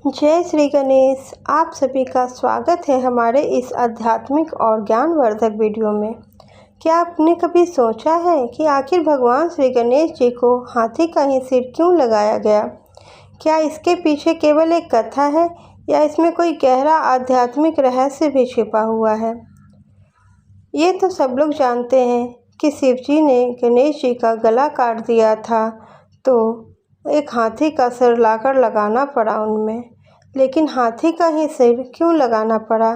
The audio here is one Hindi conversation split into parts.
जय श्री गणेश। आप सभी का स्वागत है हमारे इस आध्यात्मिक और ज्ञानवर्धक वीडियो में। क्या आपने कभी सोचा है कि आखिर भगवान श्री गणेश जी को हाथी का ही सिर क्यों लगाया गया? क्या इसके पीछे केवल एक कथा है या इसमें कोई गहरा आध्यात्मिक रहस्य भी छिपा हुआ है? ये तो सब लोग जानते हैं कि शिव जी ने गणेश जी का गला काट दिया था, तो एक हाथी का सिर लाकर लगाना पड़ा उनमें। लेकिन हाथी का ही सिर क्यों लगाना पड़ा,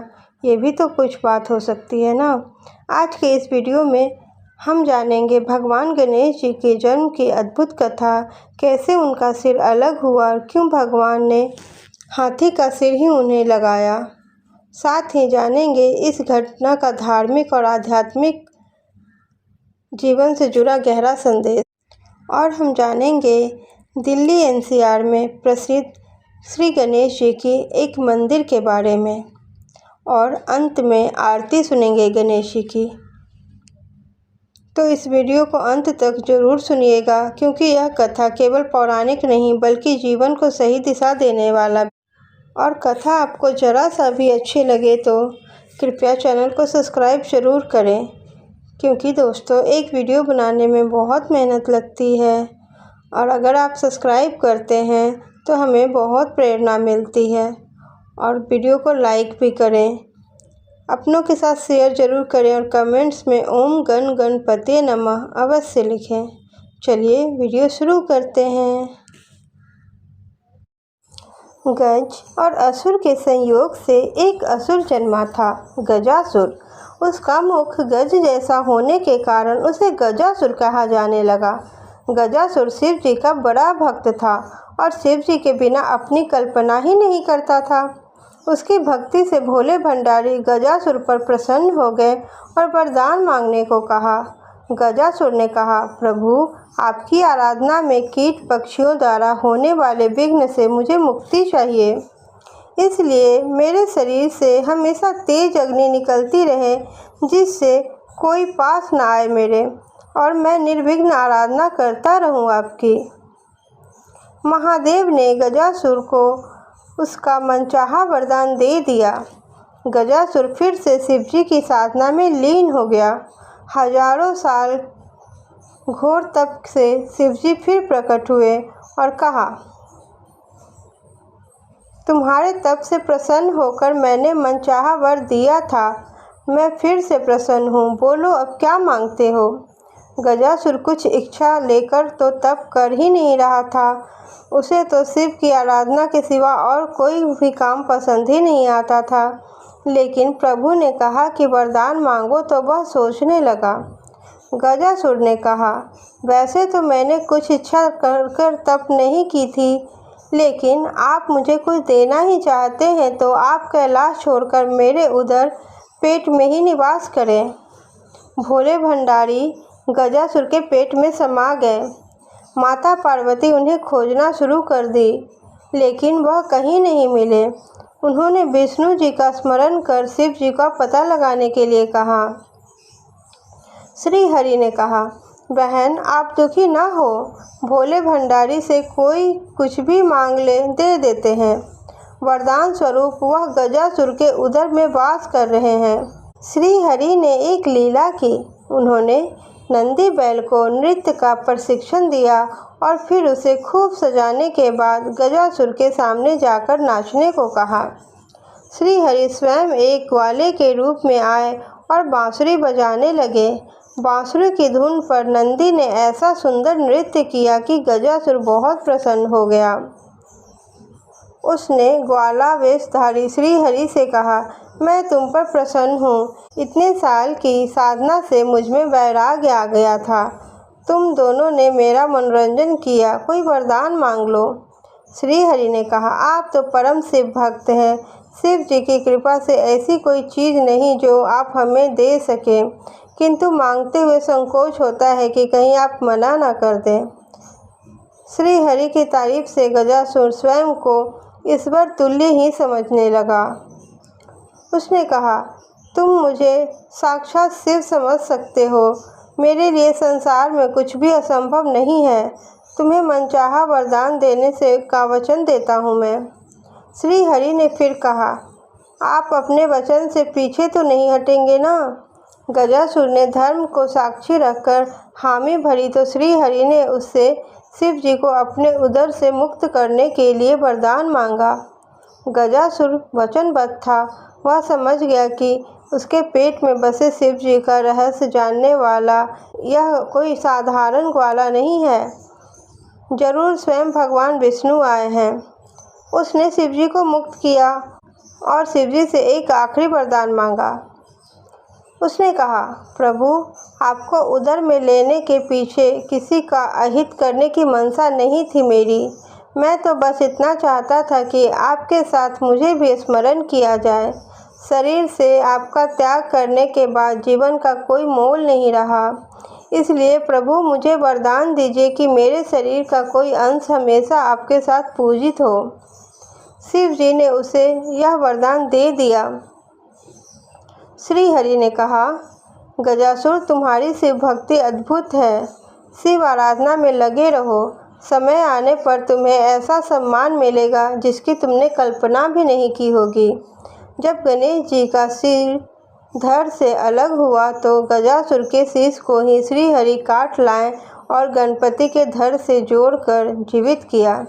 ये भी तो कुछ बात हो सकती है ना। आज के इस वीडियो में हम जानेंगे भगवान गणेश जी के जन्म की अद्भुत कथा, कैसे उनका सिर अलग हुआ और क्यों भगवान ने हाथी का सिर ही उन्हें लगाया। साथ ही जानेंगे इस घटना का धार्मिक और आध्यात्मिक जीवन से जुड़ा गहरा संदेश। और हम जानेंगे दिल्ली एनसीआर में प्रसिद्ध श्री गणेश जी की एक मंदिर के बारे में। और अंत में आरती सुनेंगे गणेश जी की। तो इस वीडियो को अंत तक ज़रूर सुनिएगा, क्योंकि यह कथा केवल पौराणिक नहीं बल्कि जीवन को सही दिशा देने वाला। और कथा आपको ज़रा सा भी अच्छी लगे तो कृपया चैनल को सब्सक्राइब ज़रूर करें, क्योंकि दोस्तों एक वीडियो बनाने में बहुत मेहनत लगती है और अगर आप सब्सक्राइब करते हैं तो हमें बहुत प्रेरणा मिलती है। और वीडियो को लाइक भी करें, अपनों के साथ शेयर ज़रूर करें और कमेंट्स में ओम गण गणपते नमः अवश्य लिखें। चलिए वीडियो शुरू करते हैं। गज और असुर के संयोग से एक असुर जन्मा था, गजासुर। उसका मुख गज जैसा होने के कारण उसे गजासुर कहा जाने लगा। गजासुर शिव जी का बड़ा भक्त था और शिव जी के बिना अपनी कल्पना ही नहीं करता था। उसकी भक्ति से भोले भंडारी गजासुर पर प्रसन्न हो गए और वरदान मांगने को कहा। गजासुर ने कहा, प्रभु आपकी आराधना में कीट पक्षियों द्वारा होने वाले विघ्न से मुझे मुक्ति चाहिए, इसलिए मेरे शरीर से हमेशा तेज अग्नि निकलती रहे जिससे कोई पास न आए मेरे, और मैं निर्विघ्न आराधना करता रहूं आपकी। महादेव ने गजासुर को उसका मनचाहा वरदान दे दिया। गजासुर फिर से शिव जी की साधना में लीन हो गया। हजारों साल घोर तप से शिव जी फिर प्रकट हुए और कहा, तुम्हारे तप से प्रसन्न होकर मैंने मनचाहा वर दिया था, मैं फिर से प्रसन्न हूँ, बोलो अब क्या मांगते हो। गजासुर कुछ इच्छा लेकर तो तप कर ही नहीं रहा था, उसे तो शिव की आराधना के सिवा और कोई भी काम पसंद ही नहीं आता था। लेकिन प्रभु ने कहा कि वरदान मांगो तो वह सोचने लगा। गजासुर ने कहा, वैसे तो मैंने कुछ इच्छा कर तप नहीं की थी, लेकिन आप मुझे कुछ देना ही चाहते हैं तो आप कैलाश छोड़कर मेरे उधर पेट में ही निवास करें। भोले भंडारी गजासुर के पेट में समा गए। माता पार्वती उन्हें खोजना शुरू कर दी, लेकिन वह कहीं नहीं मिले। उन्होंने विष्णु जी का स्मरण कर शिव जी का पता लगाने के लिए कहा। श्री हरि ने कहा, बहन आप दुखी ना हो, भोले भंडारी से कोई कुछ भी मांग ले दे देते हैं। वरदान स्वरूप वह गजासुर के उदर में वास कर रहे हैं। श्री हरि ने एक लीला की। उन्होंने नंदी बैल को नृत्य का प्रशिक्षण दिया और फिर उसे खूब सजाने के बाद गजासुर के सामने जाकर नाचने को कहा। श्री हरि स्वयं एक ग्वाले के रूप में आए और बांसुरी बजाने लगे। बांसुरी की धुन पर नंदी ने ऐसा सुंदर नृत्य किया कि गजासुर बहुत प्रसन्न हो गया। उसने ग्वाला वेशधारी श्री हरि से कहा, मैं तुम पर प्रसन्न हूँ, इतने साल की साधना से मुझ में वैराग्य आ गया था, तुम दोनों ने मेरा मनोरंजन किया, कोई वरदान मांग लो। श्री हरि ने कहा, आप तो परम शिव भक्त हैं, शिव जी की कृपा से ऐसी कोई चीज़ नहीं जो आप हमें दे सकें, किंतु मांगते हुए संकोच होता है कि कहीं आप मना ना कर दें। श्री हरि की तारीफ से गजासुर स्वयं को ईश्वर तुल्य ही समझने लगा। उसने कहा, तुम मुझे साक्षात शिव समझ सकते हो, मेरे लिए संसार में कुछ भी असंभव नहीं है, तुम्हें मनचाहा वरदान देने से का वचन देता हूँ मैं। श्री हरि ने फिर कहा, आप अपने वचन से पीछे तो नहीं हटेंगे ना। गजासुर ने धर्म को साक्षी रखकर हामी भरी तो श्री हरि ने उससे शिव जी को अपने उदर से मुक्त करने के लिए वरदान मांगा। गजासुर वचनबद्ध था। वह समझ गया कि उसके पेट में बसे शिव जी का रहस्य जानने वाला यह कोई साधारण ग्वाला नहीं है, जरूर स्वयं भगवान विष्णु आए हैं। उसने शिव जी को मुक्त किया और शिव जी से एक आखिरी वरदान मांगा। उसने कहा, प्रभु, आपको उदर में लेने के पीछे किसी का अहित करने की मंशा नहीं थी मेरी। मैं तो बस इतना चाहता था कि आपके साथ मुझे भी स्मरण किया जाए। शरीर से आपका त्याग करने के बाद जीवन का कोई मोल नहीं रहा। इसलिए प्रभु, मुझे वरदान दीजिए कि मेरे शरीर का कोई अंश हमेशा आपके साथ पूजित हो। शिव जी ने उसे यह वरदान दे दिया। श्री हरि ने कहा, गजासुर, तुम्हारी शिव भक्ति अद्भुत है। शिव आराधना में लगे रहो। समय आने पर तुम्हें ऐसा सम्मान मिलेगा जिसकी तुमने कल्पना भी नहीं की होगी। जब गणेश जी का सिर धड़ से अलग हुआ तो गजासुर के शीश को ही श्री हरि काट लाए और गणपति के धड़ से जोड़कर जीवित किया।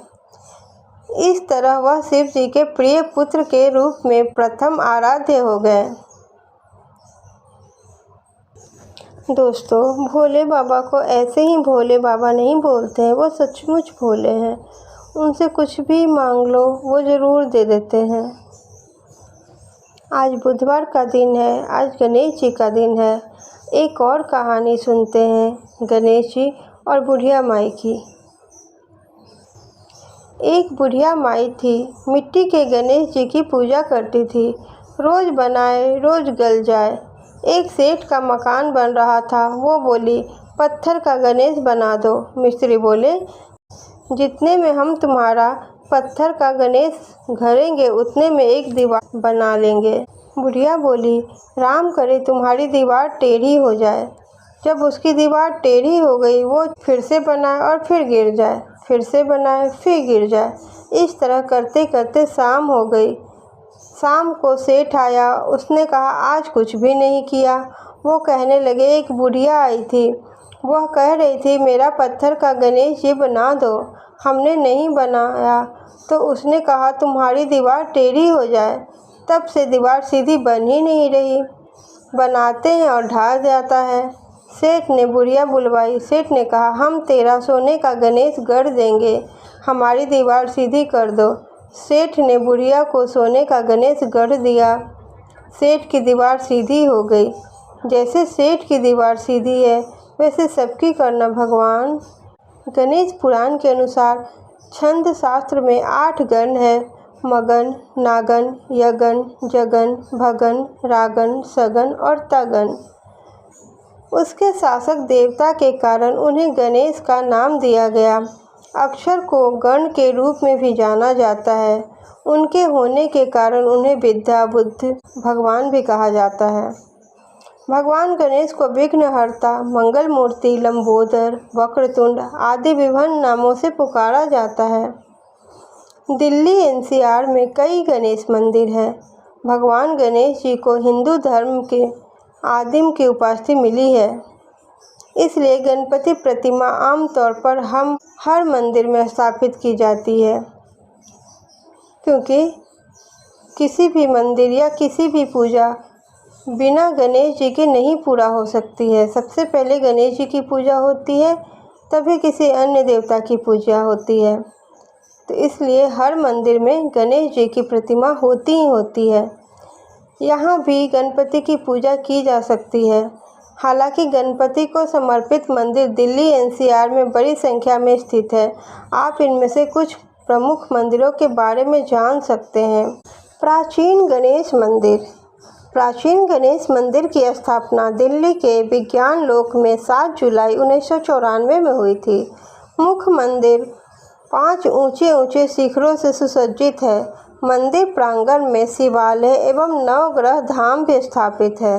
इस तरह वह शिव जी के प्रिय पुत्र के रूप में प्रथम आराध्य हो गए। दोस्तों, भोले बाबा को ऐसे ही भोले बाबा नहीं बोलते हैं, वो सचमुच भोले हैं। उनसे कुछ भी मांग लो वो ज़रूर दे देते हैं। आज बुधवार का दिन है, आज गणेश जी का दिन है। एक और कहानी सुनते हैं गणेश जी और बुढ़िया माई की। एक बुढ़िया माई थी, मिट्टी के गणेश जी की पूजा करती थी। रोज़ बनाए रोज़ गल जाए। एक सेठ का मकान बन रहा था। वो बोली, पत्थर का गणेश बना दो। मिस्त्री बोले, जितने में हम तुम्हारा पत्थर का गणेश घड़ेंगे उतने में एक दीवार बना लेंगे। बुढ़िया बोली, राम करे तुम्हारी दीवार टेढ़ी हो जाए। जब उसकी दीवार टेढ़ी हो गई, वो फिर से बनाए और फिर गिर जाए, फिर से बनाए फिर गिर जाए। इस तरह करते करते शाम हो गई। शाम को सेठ आया। उसने कहा, आज कुछ भी नहीं किया। वो कहने लगे, एक बुढ़िया आई थी। वह कह रही थी, मेरा पत्थर का गणेश जी बना दो। हमने नहीं बनाया तो उसने कहा, तुम्हारी दीवार टेढ़ी हो जाए। तब से दीवार सीधी बन ही नहीं रही। बनाते हैं और ढह जाता है। सेठ ने बुढ़िया बुलवाई। सेठ ने कहा, हम तेरा सोने का गणेश गढ़ देंगे, हमारी दीवार सीधी कर दो। सेठ ने बुढ़िया को सोने का गणेश गढ़ दिया। सेठ की दीवार सीधी हो गई। जैसे सेठ की दीवार सीधी है वैसे सबकी करना भगवान। गणेश पुराण के अनुसार छंद शास्त्र में 8 गण है, मगन, नागन, यगन, जगन, भगन, रागन, सगन और तगन। उसके शासक देवता के कारण उन्हें गणेश का नाम दिया गया। अक्षर को गण के रूप में भी जाना जाता है। उनके होने के कारण उन्हें विद्या बुद्धि भगवान भी कहा जाता है। भगवान गणेश को विघ्नहर्ता, मंगल मूर्ति, लंबोदर, वक्रतुंड आदि विभिन्न नामों से पुकारा जाता है। दिल्ली एनसीआर में कई गणेश मंदिर हैं। भगवान गणेश जी को हिंदू धर्म के आदिम की उपाधि मिली है। इसलिए गणपति प्रतिमा आमतौर पर हम हर मंदिर में स्थापित की जाती है, क्योंकि किसी भी मंदिर या किसी भी पूजा बिना गणेश जी के नहीं पूरा हो सकती है। सबसे पहले गणेश जी की पूजा होती है, तभी किसी अन्य देवता की पूजा होती है। तो इसलिए हर मंदिर में गणेश जी की प्रतिमा होती ही होती है। यहाँ भी गणपति की पूजा की जा सकती है। हालांकि गणपति को समर्पित मंदिर दिल्ली एनसीआर में बड़ी संख्या में स्थित है। आप इनमें से कुछ प्रमुख मंदिरों के बारे में जान सकते हैं। प्राचीन गणेश मंदिर। प्राचीन गणेश मंदिर की स्थापना दिल्ली के विज्ञान लोक में 7 जुलाई 1994 में हुई थी। मुख्य मंदिर 5 ऊंचे ऊंचे शिखरों से सुसज्जित है। मंदिर प्रांगण में शिवालय एवं नवग्रह धाम भी स्थापित है।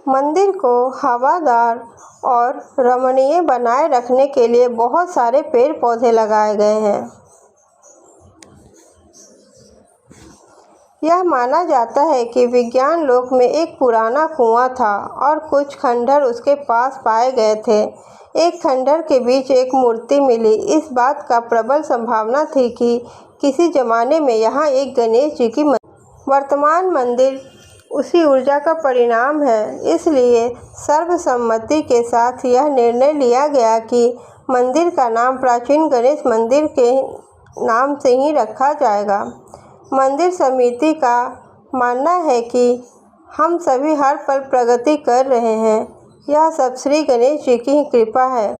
मंदिर को हवादार और रमणीय बनाए रखने के लिए बहुत सारे पेड़ पौधे लगाए गए हैं। यह माना जाता है कि विज्ञान लोक में एक पुराना कुआं था और कुछ खंडहर उसके पास पाए गए थे। एक खंडहर के बीच एक मूर्ति मिली। इस बात का प्रबल संभावना थी कि किसी जमाने में यहाँ एक गणेश जी की वर्तमान मंदिर उसी ऊर्जा का परिणाम है। इसलिए सर्वसम्मति के साथ यह निर्णय लिया गया कि मंदिर का नाम प्राचीन गणेश मंदिर के नाम से ही रखा जाएगा। मंदिर समिति का मानना है कि हम सभी हर पल प्रगति कर रहे हैं। यह सब श्री गणेश जी की कृपा है।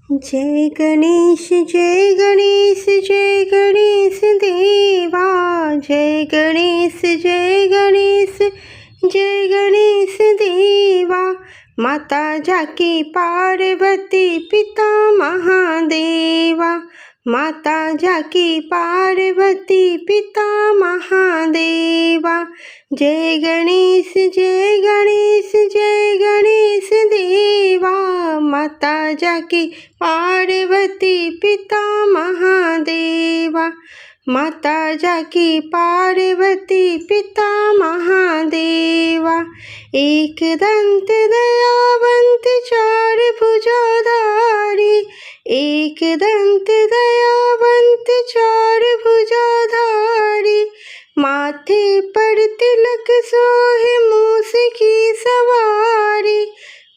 जय गणेश जय गणेश जय गणेश देवा, जय गणेश जय गणेश जय गणेश देवा। माता जाकी पार्वती पिता महादेवा, माता जाकी पार्वती पिता महादेवा। जय गणेश जय गणेश जय गणेश देवा, माता जाकी पार्वती पिता महादेवा, माता जाकी पार्वती पिता महादेवा। एक दंत दयावंत चार भुजाधारी, एक दंत दयावंत चार भुजाधारी। माथे पर तिलक सोहे मूस की सवारी,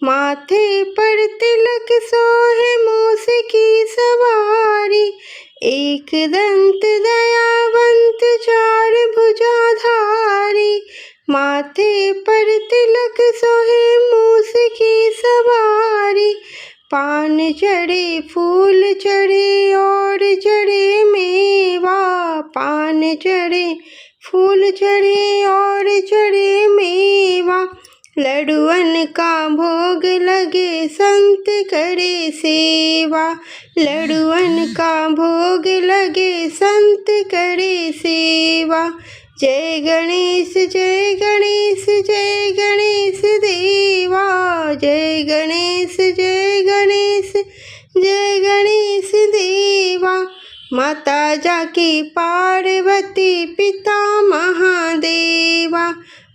माथे पर तिलक सोहे मूस की सवारी। एक दंत दयावंत चार भुजाधारी, माथे पर तिलक सोहे मूस की सवारी। पान चढ़े फूल चढ़े और चढ़े मेवा, पान चढ़े फूल चढ़े और चढ़े मेवा। लड्डुअन का भोग लगे संत करे सेवा, लड्डुअन का भोग लगे संत करे सेवा। जय गणेश जय गणेश जय गणेश देवा, जय गणेश जय गणेश जय गणेश देवा। माता जाकी पार्वती पिता महादेवा,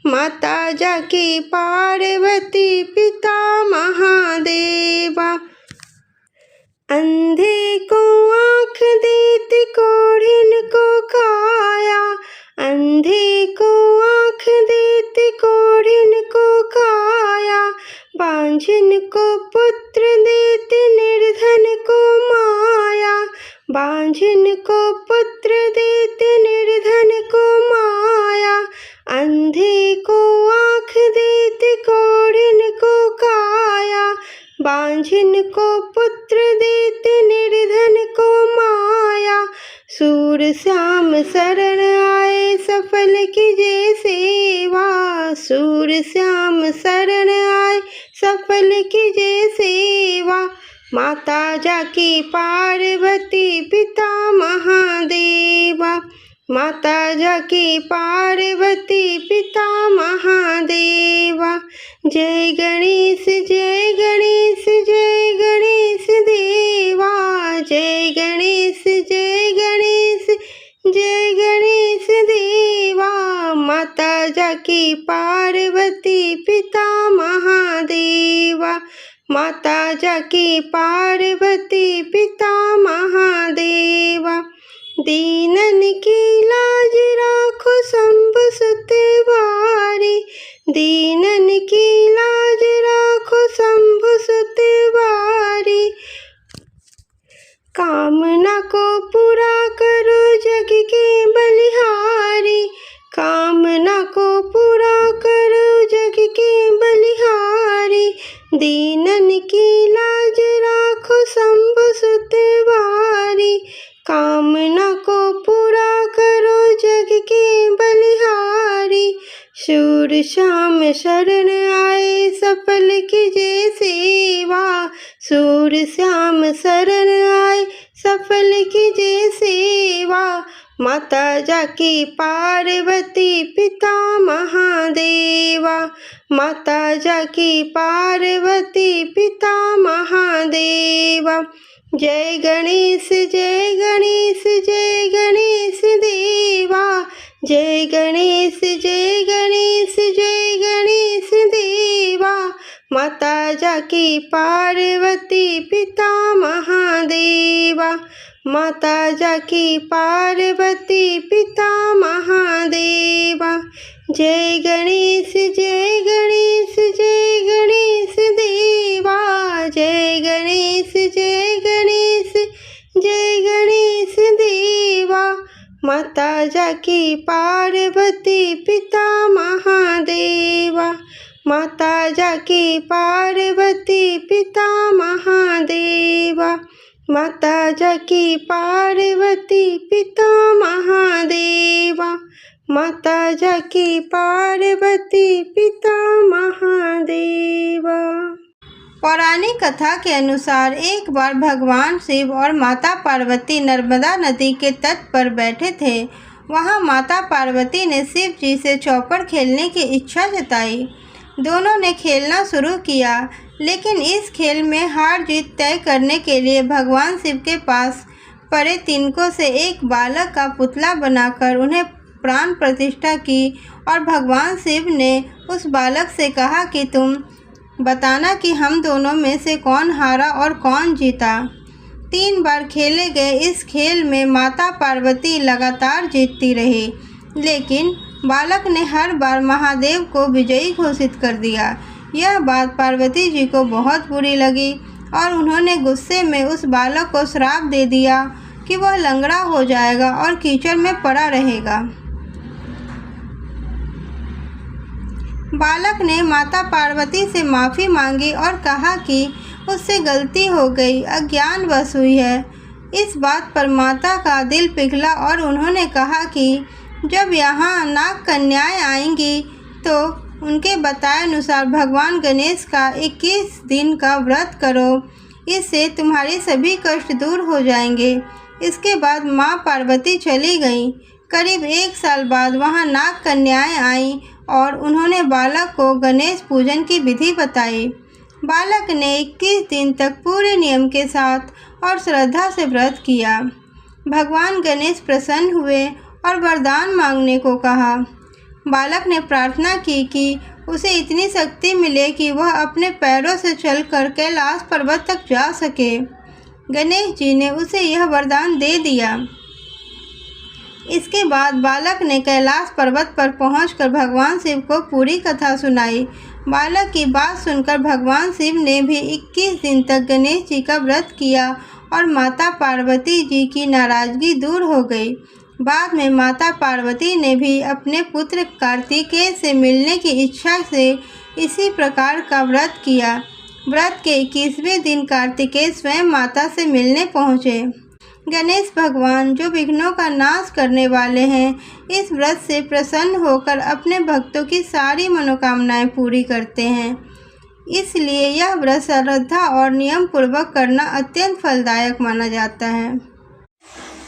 माता जाकी पार्वती पिता महादेवा। अंधे को आँख देती कोढ़िन को काया, अंधे को आँख देती कोढ़िन को काया। बांझिन को पुत्र देती निर्धन को माया, बांझिन को पुत्र देती निर्धन को माया। अंधे को आँख देती कोढ़िन को काया, बांझिन को पुत्र देती निर्धन को माया। सूर श्याम शरण आए सफल कीजे सेवा, सूर श्याम शरण आए सफल कीजे सेवा। माता जाकी पार्वती पिता महादेवा, माता जाकी पार्वती पिता महादेवा। जय गणेश जय गणेश जय गणेश देवा, जय गणेश जय गणेश जय गणेश देवा। माता जाकी पार्वती पिता महादेवा, माता जाकी पार्वती पिता महादेवा। दीनन की लाज राखो शंभु सुतवारी, दीनन की लाज राखो शंभु सुतवारी। कामना को पूरा करो जग के बलिहारी, कामना को पूरा करो जग के बलिहारी। दीनन की लाज राखो शंभु सुतवारी, कामना को पूरा करो जग के बलिहारी। सूर श्याम शरण आए सफल कीजे सेवा, सूर श्याम शरण आए सफल कीजे सेवा। माता जाकी पार्वती पिता महादेवा, माता जाकी पार्वती पिता महादेवा। जय गणेश जय गणेश जय गणेश देवा, जय गणेश जय गणेश जय गणेश देवा। माता जाकी पार्वती पिता महादेवा। माता जाकी पार्वती पिता महादेवा। जय गणेश जय गणेश जय गणेश देवा। जय गणेश जय गणेश जय गणेश देवा। माता जाकी पार्वती पिता महादेवा। माता जाकी पार्वती पिता महादेवा। माता जाकी पार्वती पिता महादेवा। माता जाकी पार्वती पिता महादेवा। पौराणिक कथा के अनुसार एक बार भगवान शिव और माता पार्वती नर्मदा नदी के तट पर बैठे थे। वहां माता पार्वती ने शिव जी से चौपड़ खेलने की इच्छा जताई। दोनों ने खेलना शुरू किया, लेकिन इस खेल में हार जीत तय करने के लिए भगवान शिव के पास पड़े तिनकों से एक बालक का पुतला बनाकर उन्हें प्राण प्रतिष्ठा की और भगवान शिव ने उस बालक से कहा कि तुम बताना कि हम दोनों में से कौन हारा और कौन जीता। 3 बार खेले गए इस खेल में माता पार्वती लगातार जीतती रही, लेकिन बालक ने हर बार महादेव को विजयी घोषित कर दिया। यह बात पार्वती जी को बहुत बुरी लगी और उन्होंने गुस्से में उस बालक को श्राप दे दिया कि वह लंगड़ा हो जाएगा और कीचड़ में पड़ा रहेगा। बालक ने माता पार्वती से माफ़ी मांगी और कहा कि उससे गलती हो गई, अज्ञानवश हुई है। इस बात पर माता का दिल पिघला और उन्होंने कहा कि जब यहाँ नाग कन्याएं आएंगी तो उनके बताए अनुसार भगवान गणेश का 21 दिन का व्रत करो, इससे तुम्हारे सभी कष्ट दूर हो जाएंगे। इसके बाद माँ पार्वती चली गईं। करीब 1 साल बाद वहाँ नाग कन्याएं आईं और उन्होंने बालक को गणेश पूजन की विधि बताई। बालक ने 21 दिन तक पूरे नियम के साथ और श्रद्धा से व्रत किया। भगवान गणेश प्रसन्न हुए और वरदान मांगने को कहा। बालक ने प्रार्थना की कि उसे इतनी शक्ति मिले कि वह अपने पैरों से चलकर कैलाश पर्वत तक जा सके। गणेश जी ने उसे यह वरदान दे दिया। इसके बाद बालक ने कैलाश पर्वत पर पहुंचकर भगवान शिव को पूरी कथा सुनाई। बालक की बात सुनकर भगवान शिव ने भी 21 दिन तक गणेश जी का व्रत किया और माता पार्वती जी की नाराजगी दूर हो गई। बाद में माता पार्वती ने भी अपने पुत्र कार्तिकेय से मिलने की इच्छा से इसी प्रकार का व्रत किया। व्रत के 21वें दिन कार्तिकेय स्वयं माता से मिलने पहुँचे। गणेश भगवान जो विघ्नों का नाश करने वाले हैं, इस व्रत से प्रसन्न होकर अपने भक्तों की सारी मनोकामनाएं पूरी करते हैं। इसलिए यह व्रत श्रद्धा और नियम पूर्वक करना अत्यंत फलदायक माना जाता है।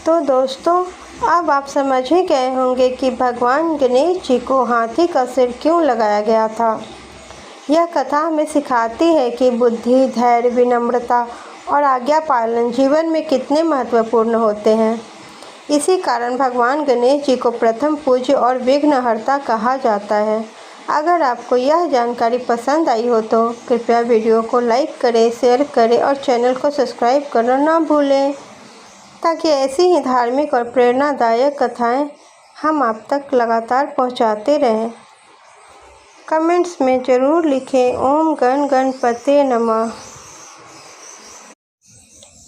तो दोस्तों, अब आप समझ ही गए होंगे कि भगवान गणेश जी को हाथी का सिर क्यों लगाया गया था। यह कथा हमें सिखाती है कि बुद्धि, धैर्य, विनम्रता और आज्ञा पालन जीवन में कितने महत्वपूर्ण होते हैं। इसी कारण भगवान गणेश जी को प्रथम पूज्य और विघ्नहर्ता कहा जाता है। अगर आपको यह जानकारी पसंद आई हो तो कृपया वीडियो को लाइक करें, शेयर करें और चैनल को सब्सक्राइब करना ना भूलें, ताकि ऐसी ही धार्मिक और प्रेरणादायक कथाएं हम आप तक लगातार पहुंचाते रहें। कमेंट्स में ज़रूर लिखें ओम गण गणपते नमः।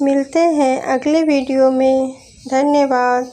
मिलते हैं अगले वीडियो में। धन्यवाद।